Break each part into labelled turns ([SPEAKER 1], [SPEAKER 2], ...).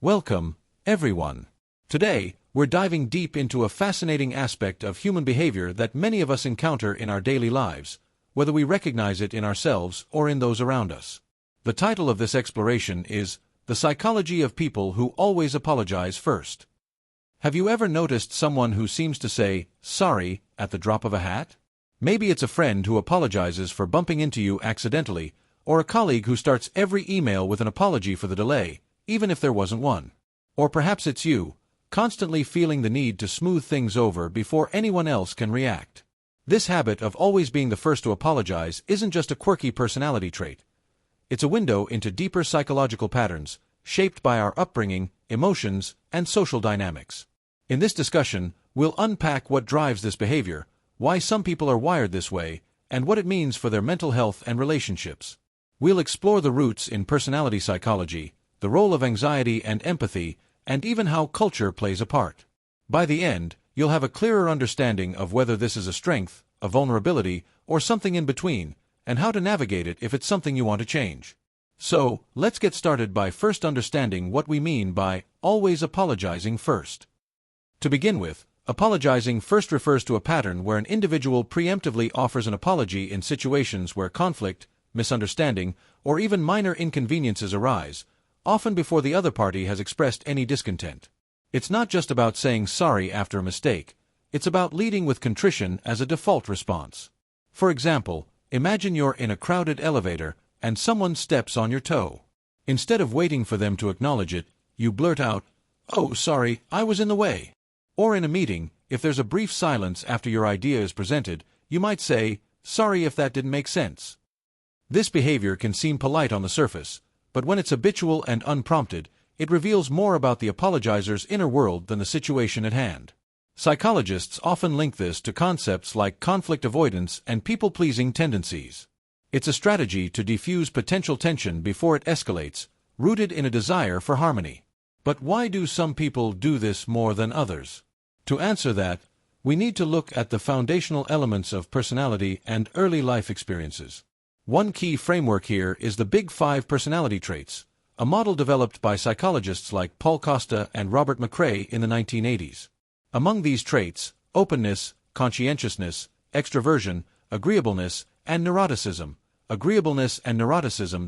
[SPEAKER 1] Welcome, everyone. Today, we're diving deep into a fascinating aspect of human behavior that many of us encounter in our daily lives, whether we recognize it in ourselves or in those around us. The title of this exploration is The Psychology of People Who Always Apologize First. Have you ever noticed someone who seems to say, sorry, at the drop of a hat? Maybe it's a friend who apologizes for bumping into you accidentally, or a colleague who starts every email with an apology for the delay, even if there wasn't one. Or perhaps it's you, constantly feeling the need to smooth things over before anyone else can react. This habit of always being the first to apologize isn't just a quirky personality trait. It's a window into deeper psychological patterns, shaped by our upbringing, emotions, and social dynamics. In this discussion, we'll unpack what drives this behavior, why some people are wired this way, and what it means for their mental health and relationships. We'll explore the roots in personality psychology, the role of anxiety and empathy, and even how culture plays a part. By the end, you'll have a clearer understanding of whether this is a strength, a vulnerability, or something in between, and how to navigate it if it's something you want to change. So, let's get started by first understanding what we mean by always apologizing first. To begin with, apologizing first refers to a pattern where an individual preemptively offers an apology in situations where conflict, misunderstanding, or even minor inconveniences arise, often before the other party has expressed any discontent. It's not just about saying sorry after a mistake, it's about leading with contrition as a default response. For example, imagine you're in a crowded elevator and someone steps on your toe. Instead of waiting for them to acknowledge it, you blurt out, "Oh, sorry, I was in the way." Or in a meeting, if there's a brief silence after your idea is presented, you might say, "Sorry if that didn't make sense." This behavior can seem polite on the surface, but when it's habitual and unprompted, it reveals more about the apologizer's inner world than the situation at hand. Psychologists often link this to concepts like conflict avoidance and people-pleasing tendencies. It's a strategy to defuse potential tension before it escalates, rooted in a desire for harmony. But why do some people do this more than others? To answer that, we need to look at the foundational elements of personality and early life experiences. One key framework here is the Big Five personality traits, a model developed by psychologists like Paul Costa and Robert McCrae in the 1980s. Among these traits, openness, conscientiousness, extroversion, agreeableness, and neuroticism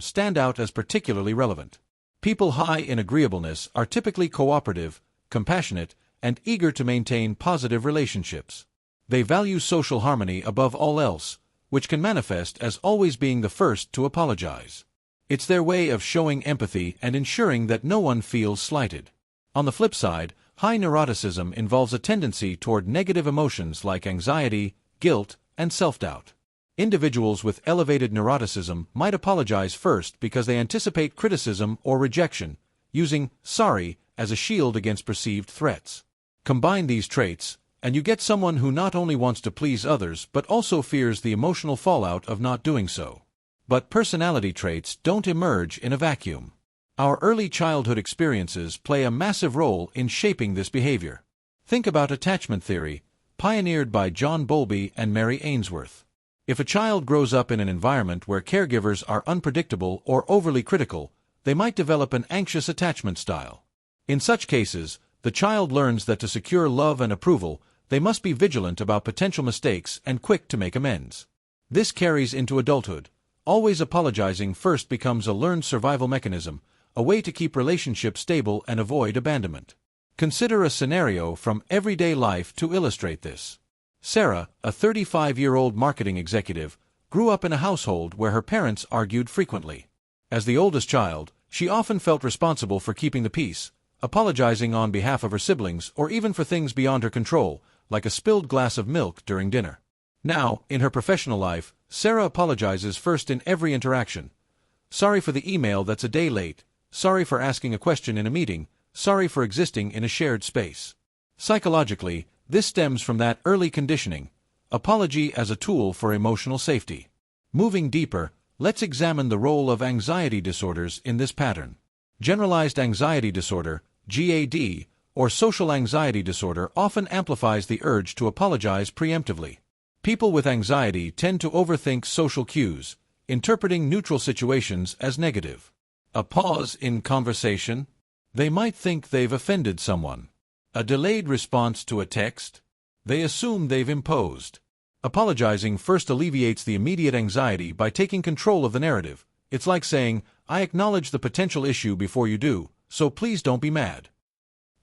[SPEAKER 1] stand out as particularly relevant. People high in agreeableness are typically cooperative, compassionate, and eager to maintain positive relationships. They value social harmony above all else, which can manifest as always being the first to apologize. It's their way of showing empathy and ensuring that no one feels slighted. On the flip side, high neuroticism involves a tendency toward negative emotions like anxiety, guilt, and self-doubt. Individuals with elevated neuroticism might apologize first because they anticipate criticism or rejection, using sorry as a shield against perceived threats. Combine these traits, and you get someone who not only wants to please others but also fears the emotional fallout of not doing so. But personality traits don't emerge in a vacuum. Our early childhood experiences play a massive role in shaping this behavior. Think about attachment theory, pioneered by John Bowlby and Mary Ainsworth. If a child grows up in an environment where caregivers are unpredictable or overly critical, they might develop an anxious attachment style. In such cases, the child learns that to secure love and approval, they must be vigilant about potential mistakes and quick to make amends. This carries into adulthood. Always apologizing first becomes a learned survival mechanism, a way to keep relationships stable and avoid abandonment. Consider a scenario from everyday life to illustrate this. Sarah, a 35-year-old marketing executive, grew up in a household where her parents argued frequently. As the oldest child, she often felt responsible for keeping the peace, apologizing on behalf of her siblings or even for things beyond her control, like a spilled glass of milk during dinner. Now, in her professional life, Sarah apologizes first in every interaction. Sorry for the email that's a day late, sorry for asking a question in a meeting, sorry for existing in a shared space. Psychologically, this stems from that early conditioning, apology as a tool for emotional safety. Moving deeper, let's examine the role of anxiety disorders in this pattern. Generalized anxiety disorder, GAD, or social anxiety disorder often amplifies the urge to apologize preemptively. People with anxiety tend to overthink social cues, interpreting neutral situations as negative. A pause in conversation? They might think they've offended someone. A delayed response to a text? They assume they've imposed. Apologizing first alleviates the immediate anxiety by taking control of the narrative. It's like saying, I acknowledge the potential issue before you do, so please don't be mad.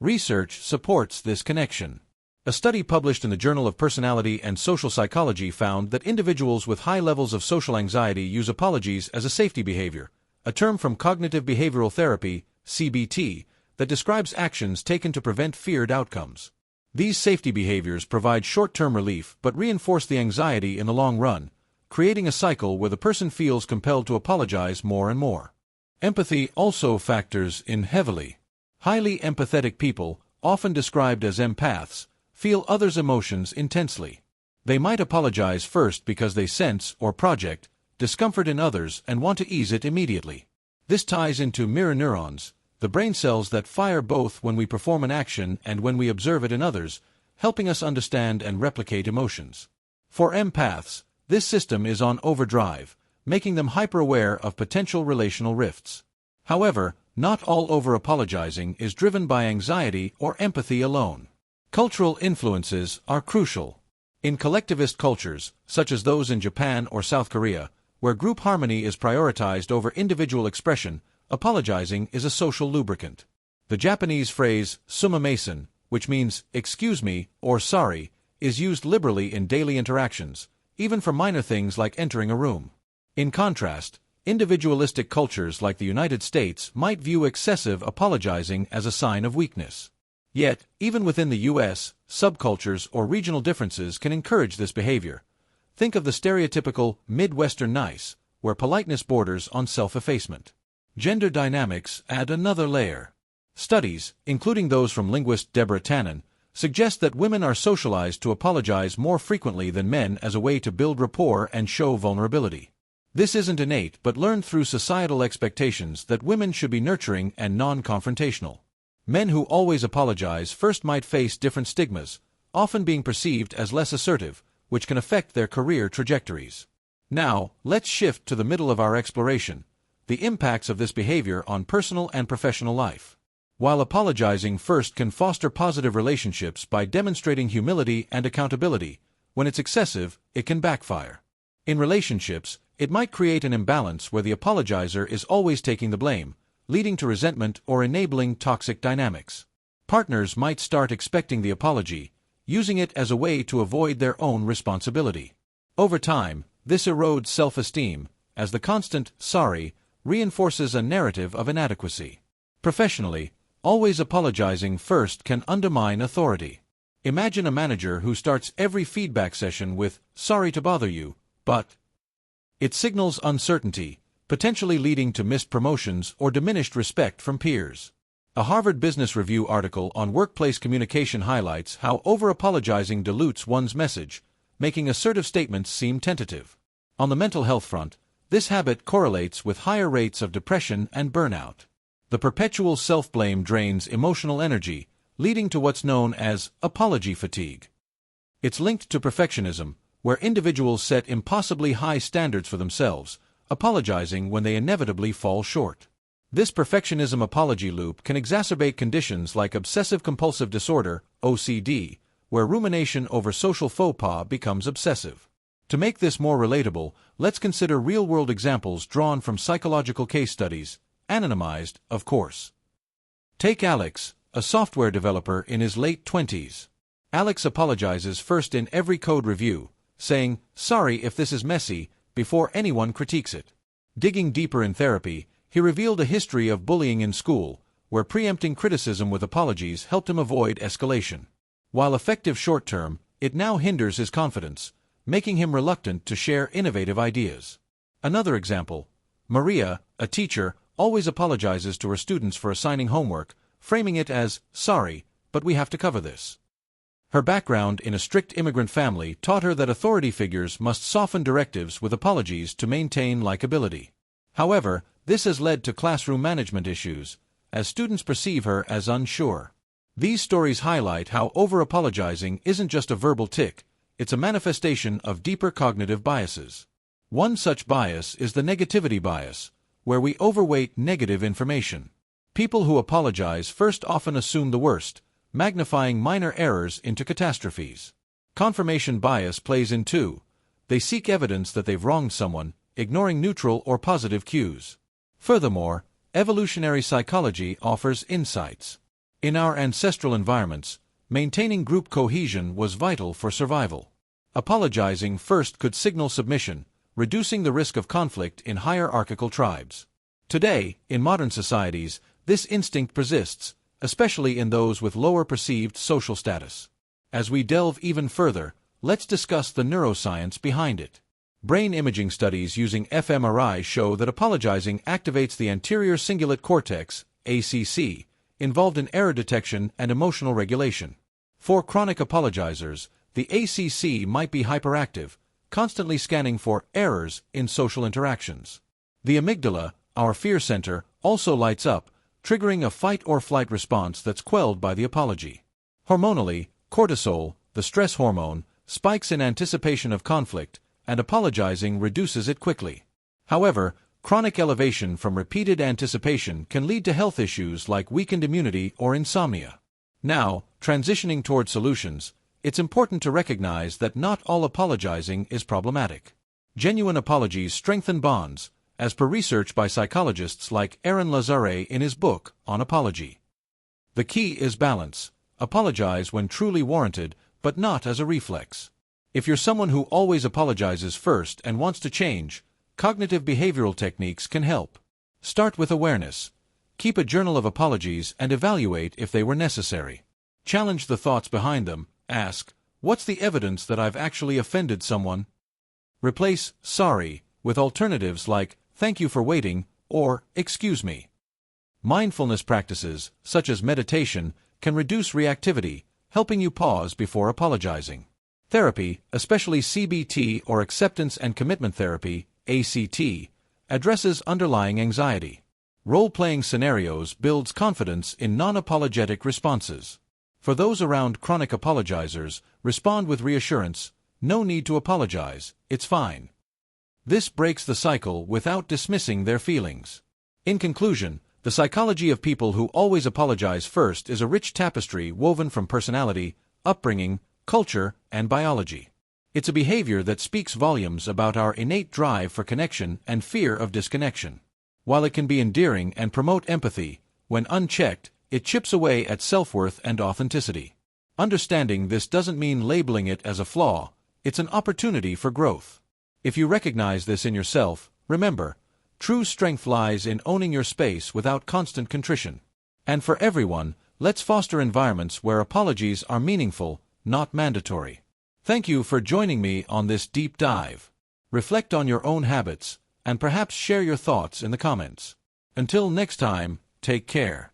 [SPEAKER 1] Research supports this connection. A study published in the Journal of Personality and Social Psychology found that individuals with high levels of social anxiety use apologies as a safety behavior, a term from cognitive behavioral therapy, CBT, that describes actions taken to prevent feared outcomes. These safety behaviors provide short-term relief but reinforce the anxiety in the long run, creating a cycle where the person feels compelled to apologize more and more. Empathy also factors in heavily. Highly empathetic people, often described as empaths, feel others' emotions intensely. They might apologize first because they sense or project discomfort in others and want to ease it immediately. This ties into mirror neurons, the brain cells that fire both when we perform an action and when we observe it in others, helping us understand and replicate emotions. For empaths, this system is on overdrive, making them hyper-aware of potential relational rifts. However, not all over-apologizing is driven by anxiety or empathy alone. Cultural influences are crucial. In collectivist cultures, such as those in Japan or South Korea, where group harmony is prioritized over individual expression, apologizing is a social lubricant. The Japanese phrase, sumimasen, which means, excuse me, or sorry, is used liberally in daily interactions, even for minor things like entering a room. In contrast, individualistic cultures like the United States might view excessive apologizing as a sign of weakness. Yet, even within the U.S., subcultures or regional differences can encourage this behavior. Think of the stereotypical Midwestern nice, where politeness borders on self-effacement. Gender dynamics add another layer. Studies, including those from linguist Deborah Tannen, suggest that women are socialized to apologize more frequently than men as a way to build rapport and show vulnerability. This isn't innate but learned through societal expectations that women should be nurturing and non-confrontational. Men who always apologize first might face different stigmas, often being perceived as less assertive, which can affect their career trajectories. Now, let's shift to the middle of our exploration, the impacts of this behavior on personal and professional life. While apologizing first can foster positive relationships by demonstrating humility and accountability, when it's excessive, it can backfire. In relationships, it might create an imbalance where the apologizer is always taking the blame, leading to resentment or enabling toxic dynamics. Partners might start expecting the apology, using it as a way to avoid their own responsibility. Over time, this erodes self-esteem, as the constant sorry reinforces a narrative of inadequacy. Professionally, always apologizing first can undermine authority. Imagine a manager who starts every feedback session with, sorry to bother you, but... It signals uncertainty, potentially leading to missed promotions or diminished respect from peers. A Harvard Business Review article on workplace communication highlights how over-apologizing dilutes one's message, making assertive statements seem tentative. On the mental health front, this habit correlates with higher rates of depression and burnout. The perpetual self-blame drains emotional energy, leading to what's known as apology fatigue. It's linked to perfectionism, where individuals set impossibly high standards for themselves, apologizing when they inevitably fall short. This perfectionism apology loop can exacerbate conditions like obsessive-compulsive disorder, OCD, where rumination over social faux pas becomes obsessive. To make this more relatable, let's consider real-world examples drawn from psychological case studies, anonymized, of course. Take Alex, a software developer in his late 20s. Alex apologizes first in every code review, saying, sorry if this is messy, before anyone critiques it. Digging deeper in therapy, he revealed a history of bullying in school, where preempting criticism with apologies helped him avoid escalation. While effective short-term, it now hinders his confidence, making him reluctant to share innovative ideas. Another example, Maria, a teacher, always apologizes to her students for assigning homework, framing it as, sorry, but we have to cover this. Her background in a strict immigrant family taught her that authority figures must soften directives with apologies to maintain likability. However, this has led to classroom management issues, as students perceive her as unsure. These stories highlight how over-apologizing isn't just a verbal tic, it's a manifestation of deeper cognitive biases. One such bias is the negativity bias, where we overweight negative information. People who apologize first often assume the worst, magnifying minor errors into catastrophes. Confirmation bias plays in too. They seek evidence that they've wronged someone, ignoring neutral or positive cues. Furthermore, evolutionary psychology offers insights. In our ancestral environments, maintaining group cohesion was vital for survival. Apologizing first could signal submission, reducing the risk of conflict in hierarchical tribes. Today, in modern societies, this instinct persists, especially in those with lower perceived social status. As we delve even further, let's discuss the neuroscience behind it. Brain imaging studies using fMRI show that apologizing activates the anterior cingulate cortex, ACC, involved in error detection and emotional regulation. For chronic apologizers, the ACC might be hyperactive, constantly scanning for errors in social interactions. The amygdala, our fear center, also lights up, triggering a fight-or-flight response that's quelled by the apology. Hormonally, cortisol, the stress hormone, spikes in anticipation of conflict, and apologizing reduces it quickly. However, chronic elevation from repeated anticipation can lead to health issues like weakened immunity or insomnia. Now, transitioning toward solutions, it's important to recognize that not all apologizing is problematic. Genuine apologies strengthen bonds, as per research by psychologists like Aaron Lazare in his book on apology. The key is balance. Apologize when truly warranted, but not as a reflex. If you're someone who always apologizes first and wants to change, cognitive behavioral techniques can help. Start with awareness. Keep a journal of apologies and evaluate if they were necessary. Challenge the thoughts behind them. Ask, what's the evidence that I've actually offended someone? Replace sorry with alternatives like thank you for waiting or excuse me. Mindfulness practices, such as meditation, can reduce reactivity, helping you pause before apologizing. Therapy, especially CBT or acceptance and commitment therapy, ACT, addresses underlying anxiety. Role-playing scenarios builds confidence in non-apologetic responses. For those around chronic apologizers, respond with reassurance, no need to apologize, it's fine. This breaks the cycle without dismissing their feelings. In conclusion, the psychology of people who always apologize first is a rich tapestry woven from personality, upbringing, culture, and biology. It's a behavior that speaks volumes about our innate drive for connection and fear of disconnection. While it can be endearing and promote empathy, when unchecked, it chips away at self-worth and authenticity. Understanding this doesn't mean labeling it as a flaw, it's an opportunity for growth. If you recognize this in yourself, remember, true strength lies in owning your space without constant contrition. And for everyone, let's foster environments where apologies are meaningful, not mandatory. Thank you for joining me on this deep dive. Reflect on your own habits, and perhaps share your thoughts in the comments. Until next time, take care.